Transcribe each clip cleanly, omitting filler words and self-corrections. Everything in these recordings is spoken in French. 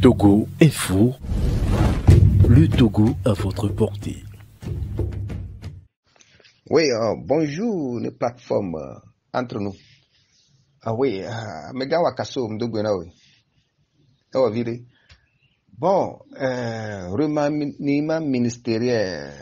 Togo Info, le Togo à votre portée. Oui, bonjour les plateformes entre nous. Ah oui, Mega Wakaso Mdogwena oui. Oh, viré. Bon, remaniement ministériel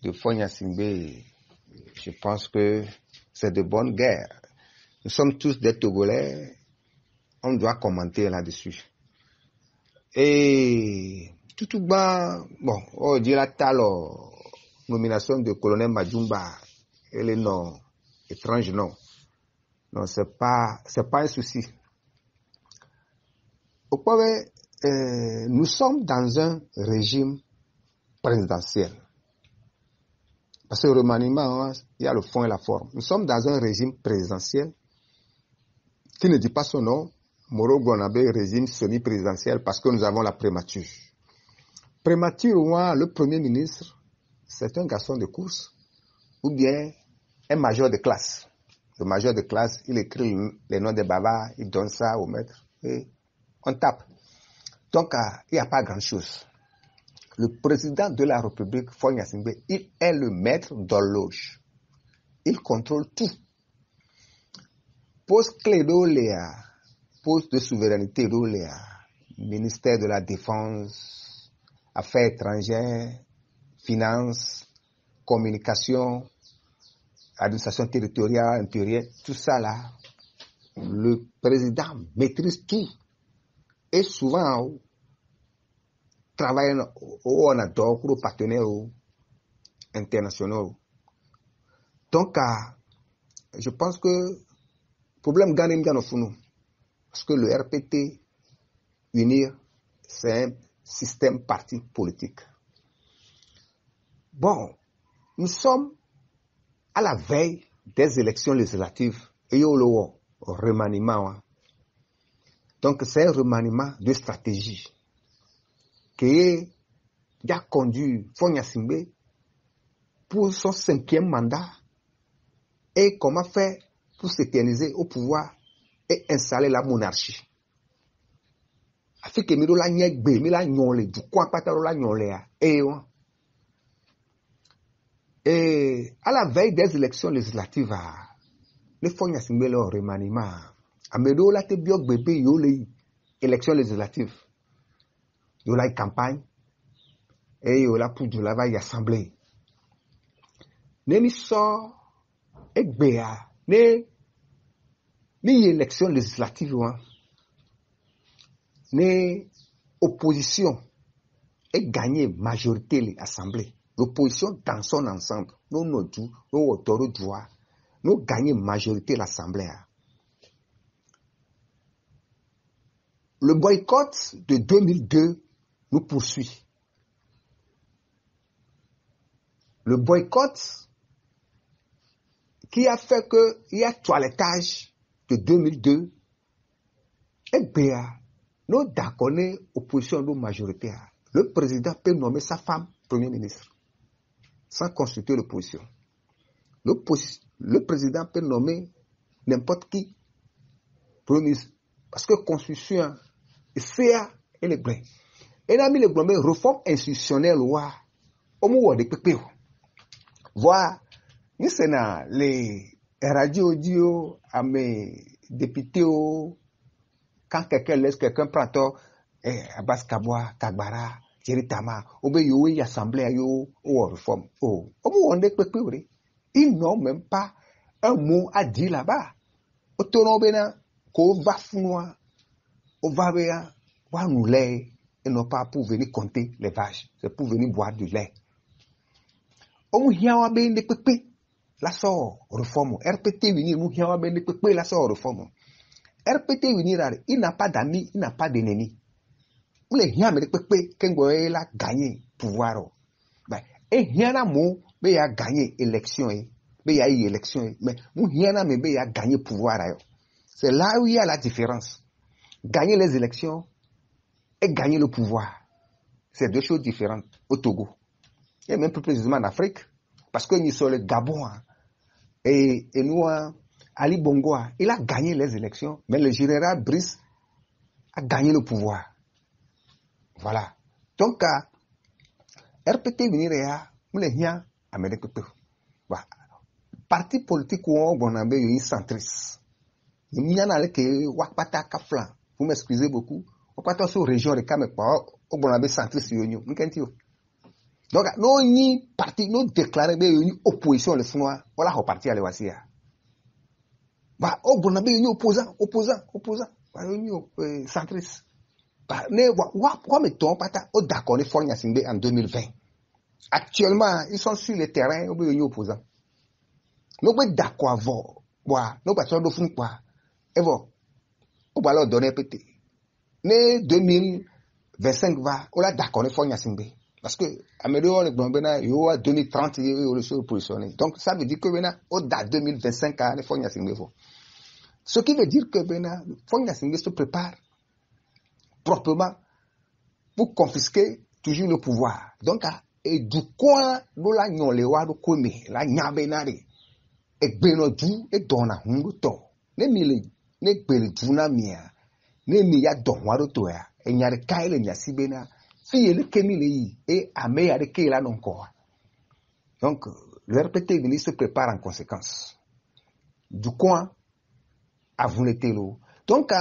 de Fonya Simbe, je pense que c'est de bonne guerre. Nous sommes tous des Togolais, on doit commenter là-dessus. Et tout bas, bon, on dit la talo, nomination de colonel Majumba, elle est non, étrange non. Non, c'est pas un souci. Nous sommes dans un régime présidentiel. Parce que le remaniement, il y a le fond et la forme. Nous sommes dans un régime présidentiel qui ne dit pas son nom. Moro Gonabe, régime semi-présidentiel, parce que nous avons la primature. Primature, le premier ministre, c'est un garçon de course ou bien un major de classe. Le major de classe, il écrit les noms des bavards, il donne ça au maître et on tape. Donc, il n'y a pas grand-chose. Le président de la République, Fonya Simbe, il est le maître d'horloge. Il contrôle tout. Poste clé d'Oléa, poste de souveraineté d'Oléa, ministère de la Défense, Affaires étrangères, Finances, Communication, Administration territoriale, intérieure, tout ça là, le président maîtrise tout. Et souvent, travaille au accord pour les partenaires internationaux. Donc, je pense que le problème gagne bien au fond. Parce que le RPT, unir, c'est un système parti politique. Bon, nous sommes à la veille des élections législatives et il y a le remaniement. Donc, c'est un remaniement de stratégie qui a conduit Fonya Simbe pour son 5e mandat et comment faire pour s'éterniser au pouvoir et installer la monarchie. Afin que nous la nyegbe, nous la nyole, du quoi pas la nyole et à la veille des élections législatives, les Fonya Simbe leur remaniement. Amedo la te biok bébé yo les élections législatives. Yo la campagne et yo la pour de la vaille assemblée. Nemi so ekbea ni élection législative ni opposition et gagner majorité l'assemblée. L'opposition dans son ensemble, nous autour droit, nous gagner majorité l'assemblée. Le boycott de 2002 nous poursuit. Le boycott qui a fait qu'il y a toilettage de 2002, et bien, nous d'accord opposition de majorité. Le président peut nommer sa femme premier ministre sans consulter l'opposition. Le président peut nommer n'importe qui premier ministre parce que constitution CA et les blancs. Et là, les blancs, réforme institutionnelle, au moins de pépé. Voir, nous sommes les radios audio à mes députés, quand quelqu'un laisse quelqu'un prendre, Abbas Kaboa, Kagbara, Thierry Tama, Obeyoui, Assemblée, ou réforme. Au moins de pépé, ils n'ont même pas un mot à dire là-bas. Au tournoi, qu'on va founoir. On va voir nous lait et non pas pour venir compter les vaches, c'est pour venir boire du lait. On y a bien des pépés, la sort réforme. RPT venir, nous y a bien des pépés, la sort réforme. RPT venir, il n'a pas d'amis, il n'a pas d'ennemis. Vous les y a des pépés, quand il a gagné pouvoir. Et y a un mot, mais il a gagné élection, mais il y a eu élection, mais nous y a mais il a gagné pouvoir. C'est là où il y a la différence. Gagner les élections et gagner le pouvoir. C'est deux choses différentes au Togo. Et même plus précisément en Afrique. Parce que nous sommes le Gabon. Et nous, Ali Bongo, il a gagné les élections, mais le général Brice a gagné le pouvoir. Voilà. Donc, RPT venir ya, mule hia, Amérique peu. Voilà. Parti politique où on a un centriste. Il y en a qui wakpata kafla. Vous m'excusez beaucoup. On peut sur région de Kamepa, on a un centriste yo. Donc, nous ni parti, nous déclarer une opposition le soin. Voilà, au parti à l'Ewasia. Bah, on a une opposant. Bah, une centriste. Bah, ne wa mettons pas ta au d'accord les Fornia Singbe en 2020. Actuellement, ils sont sur le terrain, on peut une opposant. Nous sommes d'accord avec vous. Nous sommes d'accord avec vous. Et vous, on va leur donner PT. Ne 2025 va, on l'a d'accord avec Fornia Singbe. Parce que, améliore le bon bena, il y a 2030, il y a le seul positionné. Donc, ça veut dire que bena, au date 2025, il faut y assigner. Ce qui veut dire que bena, faut y assigner se prépare proprement pour confisquer toujours le pouvoir. Donc, et du coin, nous la nyon le wa do kome, la nyabenari, et beno du, et dona hungu to. Ne mile, ne bele du na mia, ne mi ya don wa do to ya, et nyare kaile nyasi bena, si le kemile et amé avec là non quoi. Donc, le RPT venu se prépare en conséquence. Du coin, à vous l'été l'eau. Donc,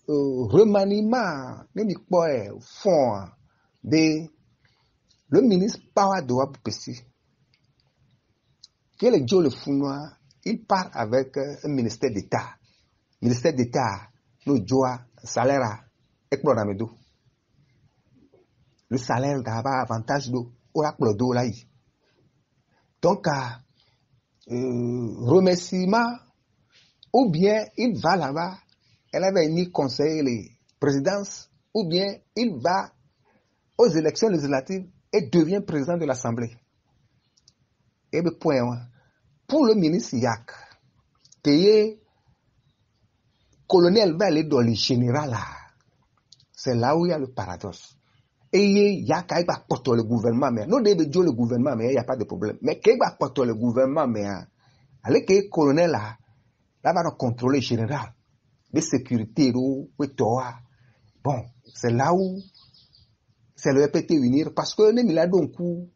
remaniement, les fond de le ministre Pawa Doa Pessi, qui est le Joe le Founois, il part avec un ministère d'État. Ministère d'État, nous Joa, salaire, et Pronamedo. Le salaire d'abord avantage d'eau, ou la d'eau là. Donc, remerciement, ou bien il va là-bas, elle avait ni conseil les présidences, ou bien il va aux élections législatives et devient président de l'Assemblée. Et le point, pour le ministre Yak, payer colonel va aller dans le général là, c'est là où il y a le paradoxe. Et il y a qu'à porter le gouvernement, mais nous devons dire le gouvernement, mais il n'y a pas de problème. Mais qu'il va porter le gouvernement, mais allez que le colonel là, là va contrôler le général, de sécurité, bon, c'est là où c'est le RPT venir, parce que nous avons donc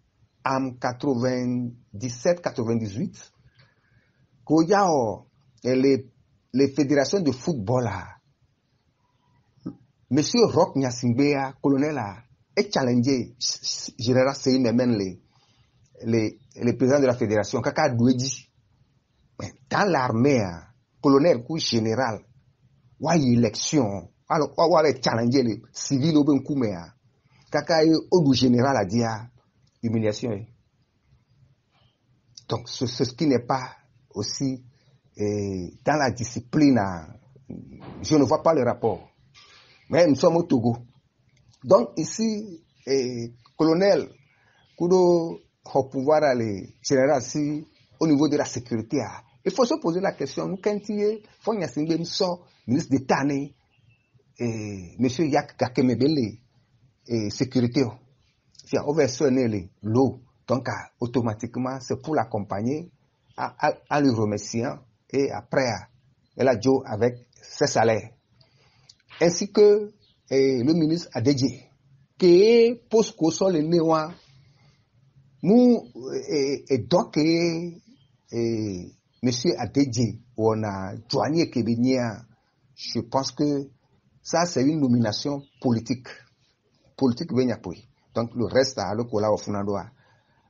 en 97-98, qu'il y a les fédérations de football là, Monsieur Roch Nyasingbea, colonel là, est challengé, général Sey Memen, les présidents de la fédération, Kaka Douedi. Dans l'armée, colonel ou général, ou à élection, alors, ou à challenger les civils au Benkoumea, Kaka ou général a dit humiliation. Donc, ce qui n'est pas aussi dans la discipline, je ne vois pas le rapport. Mais nous sommes au Togo. Donc ici, colonel, Kudo au pouvoir aller général si au niveau de la sécurité. Il faut se poser la question, nous quand il est, faut y assigner ministre d'État, monsieur Yak Kakemebele, sécurité. Si on veut sonner l'eau, donc automatiquement c'est pour l'accompagner en lui remerciant et après elle a joué avec ses salaires. Ainsi que le ministre a dédié que pour que soit le néo nous et donc monsieur a dédié on a joigné Kébénia. Je pense que ça c'est une nomination politique Benyapoi. Donc le reste à le cola au Funandoa.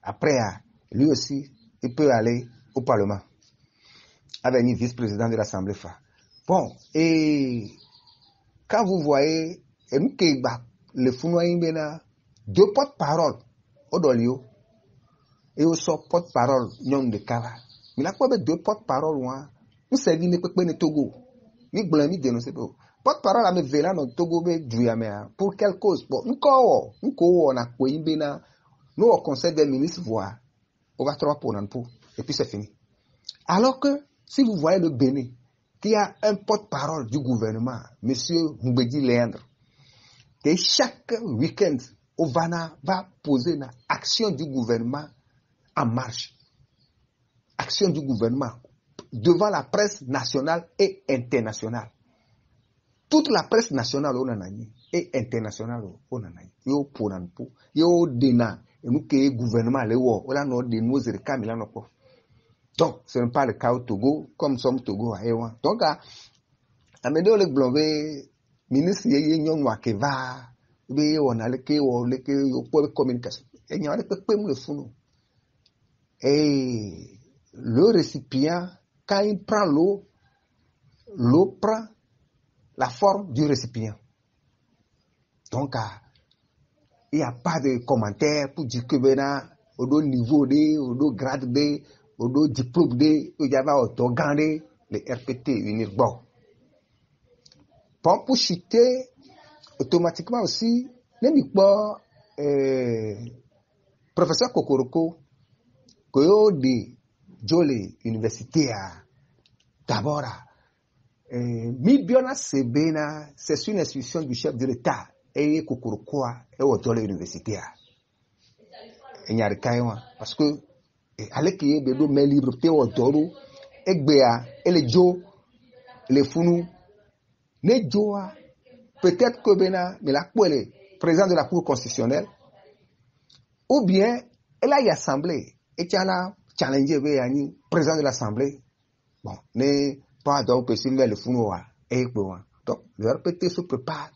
Après lui aussi il peut aller au Parlement avec un vice-président de l'Assemblée. Bon, et quand vous voyez le Funoa deux porte-parole au Dolio et au sort porte-parole Nyong de Kava. Mais là, quoi, deux porte-parole, nous servir ne peut pas ne Togo. Ni blâmer dénoncer. Porte-parole à me véla dans Togo, pour quelle cause? Bon, nous, on a quoi, nous, au conseil des ministres, voir, on va trois pour pour, et puis c'est fini. Alors que, si vous voyez le Bénin, qu'il y a un porte-parole du gouvernement, M. Mbedi Léandre, que chaque week-end, Ovana va poser une action du gouvernement en marche. Action du gouvernement devant la presse nationale et internationale. Toute la presse nationale, on en a dit. et international o nana yo ponan po yo dena nous que gouvernement le wo la no de nos rekami la no po. Donc ce n'est pas le cas au Togo comme sommes Togo à Ewa. Donc à medo le blonvé ministre ye nyon wa ke va be on a le ke yo pour communication et n'y a pas le funu. Et le récipient quand il prend l'eau prend la forme du récipient. Donc, il n'y a pas de commentaire pour dire que maintenant, au niveau D, au grade D, au diplôme D, il y a autogandé les RPT unir. Bon. Pour chuter, automatiquement aussi, même pas professeur Kokoroko, que yo de Jole Université d'abord, Mibiona Sebena, c'est une institution du chef de l'État. Et Kokorokoa et au Jole Université. Et n'y a rien parce que avec qui est de mes livres au Toro, et Béa, et les Joe, les Funu, les Joa, peut-être que Bena, mais la Kouele, président de la Cour constitutionnelle, ou bien elle a y assemblée, et tu as challengé Béani, président de l'Assemblée. Bon, n'est pas donc possible le Funoa, et quoi. Donc, le RPT se prépare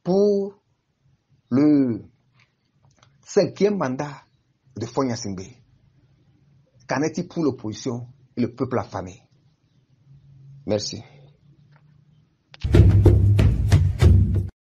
pour le 5e mandat de Fonya Singbe. Qu'en est-il pour l'opposition et le peuple affamé? Merci.